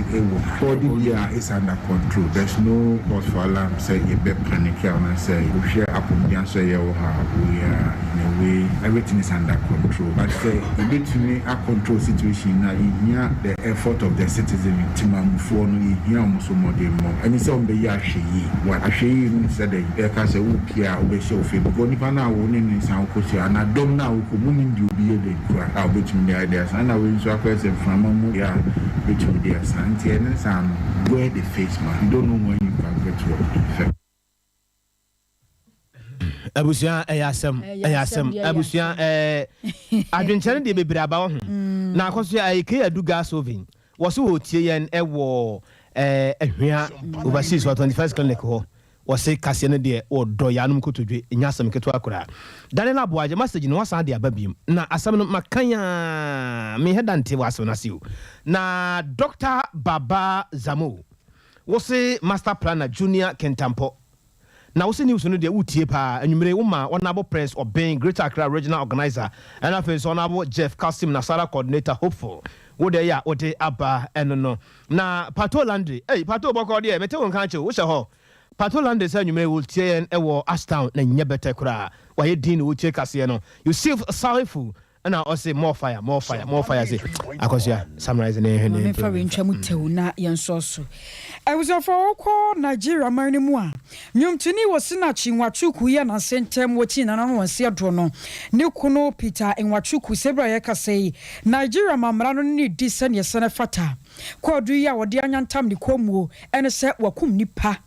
body is under control. There's no cause for alarm. Say you be panic and say you share up with me and say you have in a way everything is under control. But say you need to make a control situation now. You the effort of the citizen to move forward. You almost more than more. And it's on the yashi. What I say said the because a whoopia over show film. Because nipa na woni ni san ko and I don't know who muni do be the cry. I'll bet me the ideas and I will so question from ya between their sanity and some wear the face man. You don't know when you can get to Abusia ayasem abusia adwenkyere de bebre aba ho na akoso ayike adu gas oven wo so otie yen ewo ehwea overseas 21st clinic ho wo se kase ne de odo yanum kotodwe nyasem keto akora dane na boaje message no wasan de ababiem na asem no makanya me hedante waso na siu na Dr. Baba Zamo wo se master planner junior Kentampo na wo se news no de utie pa anwumere wo ma honorable prince Obeng Greater Accra regional organizer and after honorable Jeff Kasim Nasara coordinator hopeful wo de ya wo de aba eno no na Pato Landry Pato boko de mete won kan che wo hye ho Pato Landry say anwumere wo tie en ewo Ashtown na nya bete kura wa ye din wo tie kase no you see sorrowful and I say more fire say akosia summarize na ehwe me fa we ntwa mutew na yensoso I was for ko Nigeria man mu a nyumtuni wo sinachi nwatruku ye na sentem woti na no wonse adro no ne kuno Peter nwatruku sebra ye kasei Nigeria mamra no ni di sene ye sene fata ko du ya wode anyantam ne komuo ene se wakum nipa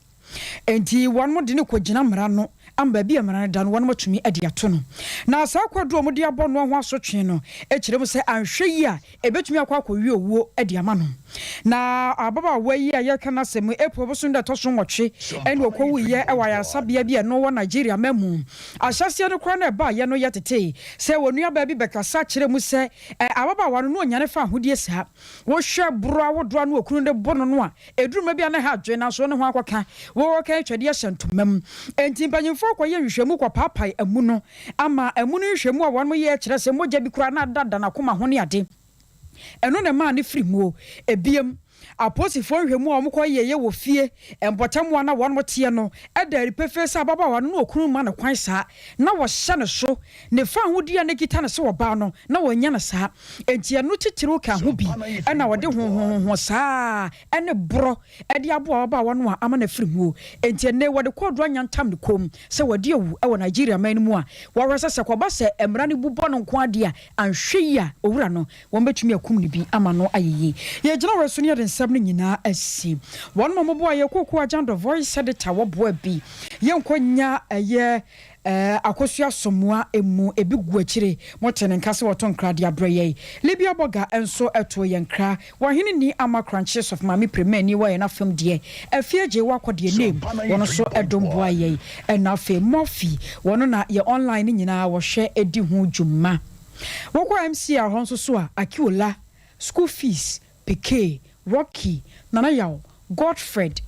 enti wan mo de ne ko gina mra no amba bia mra da no wan mo tumi ade ato no na sa kwado mo de abo no ho asotwe no e kire mo se anhwe yi a e betumi akwa owuo ade ama no na ababa wayi a ye kana se mo epo so nda to so nwotwe ene okwu ye e wa ya sabia bia no wo Nigeria memu ahyase no kwa na ba ye no yetete se wonu aba bi bekasa kire mu se ababa wano no nyane fa hodie sa wo hwe bro awodo no okunu de bono no a eduruma bia na ha adwe na so ne ho akwaka wo kan twade ahyɛntomam enti mpanyimfo akɔyɛ nhwehwɛmu kɔ paapai amu no ama amu no nhwehwɛmu a wɔn mo yɛ kyerɛ sɛ mogya bi kura na dada na koma ho ne ade ɛno na ma ne firi mu ebiem aposifo nhwemu a omkɔ yeye wo fie embotamu na won motie no eda ripefe sa baba wa no okunu ma na kwan saa na wo hye ne so ne fa hodia ne kita ne se wo ba no na wonya ne saa enti eno titiri ka ho bi na wo de ho saa ene bro ede abo baba wa no ama na firimu enti ene wo de kodro nyantam ne kom se wo de awu e wo Nigeria man mu a wo resa se koba se emra ne bubo no nko ade a anhwe ya owura no wo betumi akum ne bi ama no ayeye ye gina wo so ne de nsam ne nyina asi won mo bo aye koku agenda voice editor wo bo bi ye nkonya eye akosua somua emu ebi gu akire motene nkase woton krade abreye libia boga enso eto yenkra wahene ni ama crunches of mami premier ni wa na fam de afieje wakode name wono so edombo aye na fe mofi wono na ye online nyina wo hwe edi hu dwuma woko MCR honso so a akiola school fees pk Rocky nana yaw Godfred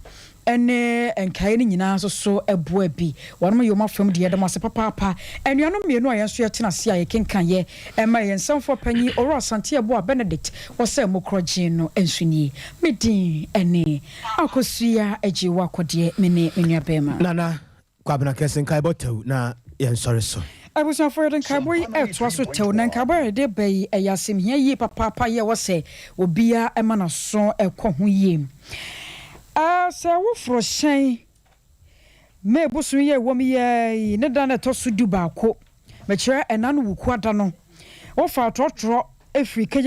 ene enkae ni nyina so eboa bi wonmo yoma fam de yedem ase papa enuanom mienu a yenso yetena se a yekenkan ye ema yensamfo panyi oro asante ebo a Benedict wose mokroje no ensuni medin ene akosua ajiwa kode mene menua bema nana kwabena kesen kai botew na yensore so abusan for den kaboy etwa so tew nan kaboy de bay eyasim hia yi papa ye wose obia ema na so ekọ ho yiem se wo fro hyen me busu ye wo mi ye ne da na to so du ba ko me kire enanu wuku ada no wo fa trotro efri